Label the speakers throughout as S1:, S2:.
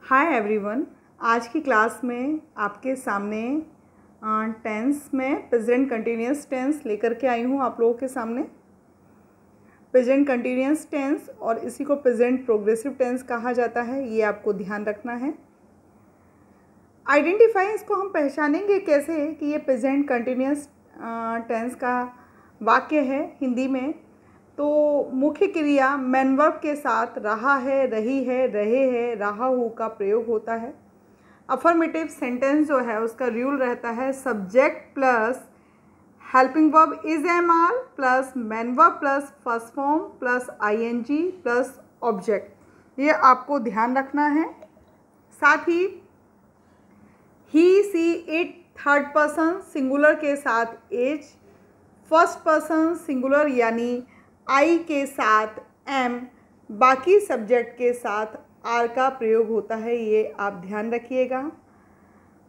S1: Hi everyone. आज की class में आपके सामने टेंस में प्रेजेंट कंटिन्यूअस टेंस लेकर के आई हूँ आप लोगों के सामने। प्रेजेंट कंटिन्यूअस टेंस और इसी को प्रेजेंट प्रोग्रेसिव टेंस कहा जाता है, ये आपको ध्यान रखना है। आइडेंटिफाई, इसको हम पहचानेंगे कैसे कि ये प्रेजेंट कंटिन्यूअस टेंस का वाक्य है हिंदी में। तो मुख्य क्रिया मैन वर्ब के साथ रहा है, रही है, रहे है, रहा हूँ का प्रयोग होता है। अफर्मेटिव सेंटेंस जो है उसका रूल रहता है subject plus helping verb is am are plus main verb plus first form plus ING plus object, ये आपको ध्यान रखना है। साथ ही she it third person singular के साथ एज, फर्स्ट पर्सन सिंगुलर यानी आई के साथ एम, बाकी सब्जेक्ट के साथ आर का प्रयोग होता है, ये आप ध्यान रखिएगा।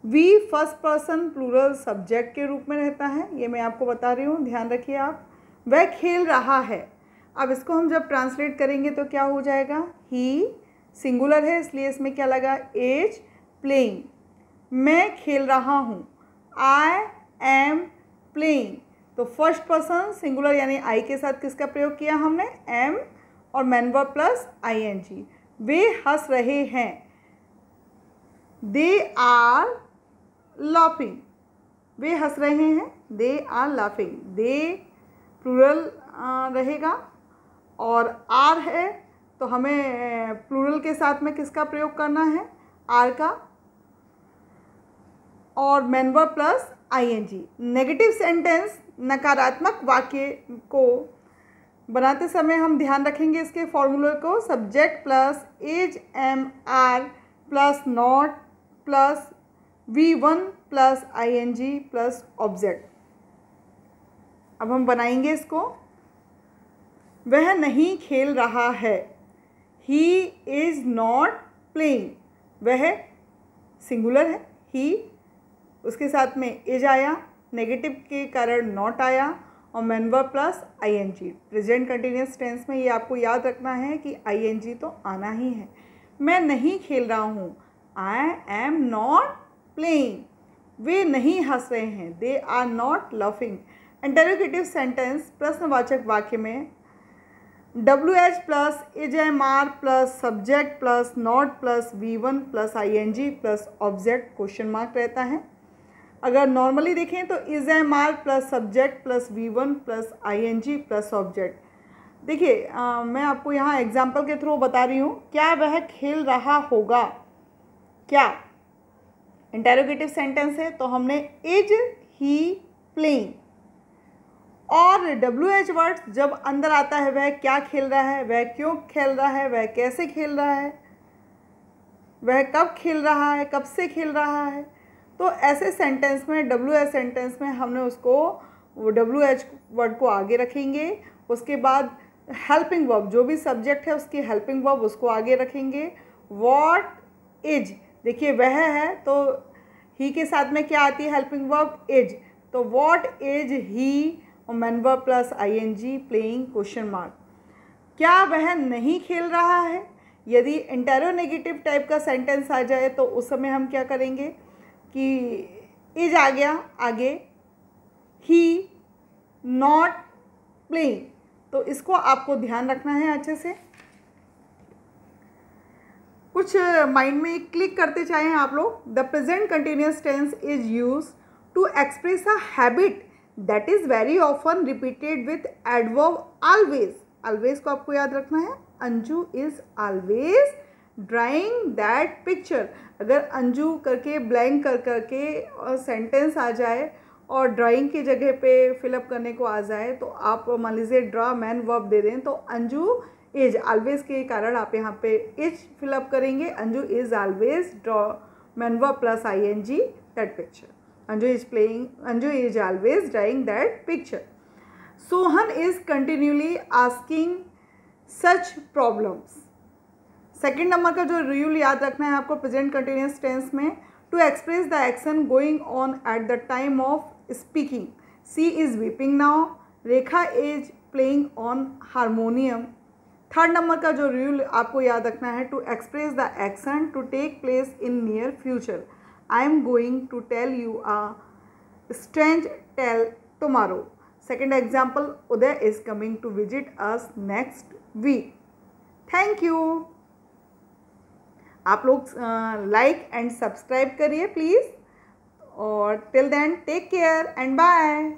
S1: We first person plural subject के रूप में रहता है, ये मैं आपको बता रही हूँ, ध्यान रखिए आप। वह खेल रहा है, अब इसको हम जब ट्रांसलेट करेंगे तो क्या हो जाएगा, ही सिंगुलर है इसलिए इसमें क्या लगा, एज प्लेइंग। मैं खेल रहा हूँ, आई एम प्लेइंग। तो फर्स्ट पर्सन सिंगुलर यानी आई के साथ किसका प्रयोग किया हमने, एम और मैन वर्ब प्लस आईएनजी। वे हंस रहे हैं, दे आर लाफिंग। वे हंस रहे हैं, they are laughing. They plural रहेगा और आर है तो हमें प्लूरल के साथ में किसका प्रयोग करना है, आर का, और main verb plus ING. Negative sentence नकारात्मक वाक्य को बनाते समय हम ध्यान रखेंगे इसके फॉर्मूले को, subject plus is am are plus not plus V1 plus ING plus object. अब हम बनाएंगे इसको। वह नहीं खेल रहा है, ही इज नॉट प्लेइंग। वह सिंगुलर है, ही, उसके साथ में इज आया, नेगेटिव के कारण नॉट आया और main verb plus ING. Present continuous tense में ये आपको याद रखना है कि आईएनजी तो आना ही है। मैं नहीं खेल रहा हूँ, आई एम नॉट प्लेइंग। वे नहीं हंस रहे हैं, they are not laughing. Interrogative sentence प्रश्नवाचक वाक्य में WH plus is am are plus subject plus not plus V1 plus ING plus object question mark रहता है। अगर नॉर्मली देखें तो is am are plus subject plus V1 plus ING plus object. देखिए मैं आपको यहाँ एग्जाम्पल के थ्रू बता रही हूँ। क्या वह खेल रहा होगा, क्या इंटेरोगेटिव सेंटेंस है तो हमने इज ही प्लेइंग, और WH वर्ड जब अंदर आता है वह क्या खेल रहा है, वह क्यों खेल रहा है, वह कैसे खेल रहा है, वह कब खेल रहा है, कब से खेल रहा है। तो ऐसे सेंटेंस में WH सेंटेंस में हमने उसको WH वर्ड को आगे रखेंगे। उसके बाद हेल्पिंग वर्ब, जो भी सब्जेक्ट है उसकी हेल्पिंग वर्ब उसको आगे रखेंगे। व्हाट इज, देखिए वह है तो ही के साथ में क्या आती है, हेल्पिंग वर्ब इज। तो व्हाट इज ही और main verb plus ING playing question mark. क्या वह नहीं खेल रहा है, यदि इंटेरोनेगेटिव टाइप का सेंटेंस आ जाए तो उस समय हम क्या करेंगे कि इज आ गया आगे, ही नॉट प्लेइंग। तो इसको आपको ध्यान रखना है अच्छे से। कुछ माइंड में क्लिक करते चाहें आप लोग। The present continuous tense is use to express a habit that is very often repeated with adverb always. Always को आपको याद रखना है। Anju is always drawing that picture. अगर अंजू करके ब्लैंक कर करके और सेंटेंस आ जाए और ड्राइंग की जगह पे फिलअप करने को आ जाए तो आप मान लीजिए ड्रा मैन वर्ब दे दें तो अंजू इज ऑलवेज के कारण आप यहाँ पे इज फिलअप करेंगे। Anju is always draw main verb plus ING that picture. Anju is playing, Anju is always drawing that picture. Sohan is continuously asking such problems. Second number का जो रूल याद रखना है आपको प्रेजेंट कंटिन्यूअस टेंस में, to express the action going on at the time of speaking. She is weeping now, Rekha is playing on harmonium, third number का जो rule आपको याद रखना है, to express the action to take place in near future. I am going to tell you a strange tale tomorrow. Second example, Uday is coming to visit us next week. Thank you. आप लोग like and subscribe करिए please, और till then take care and bye.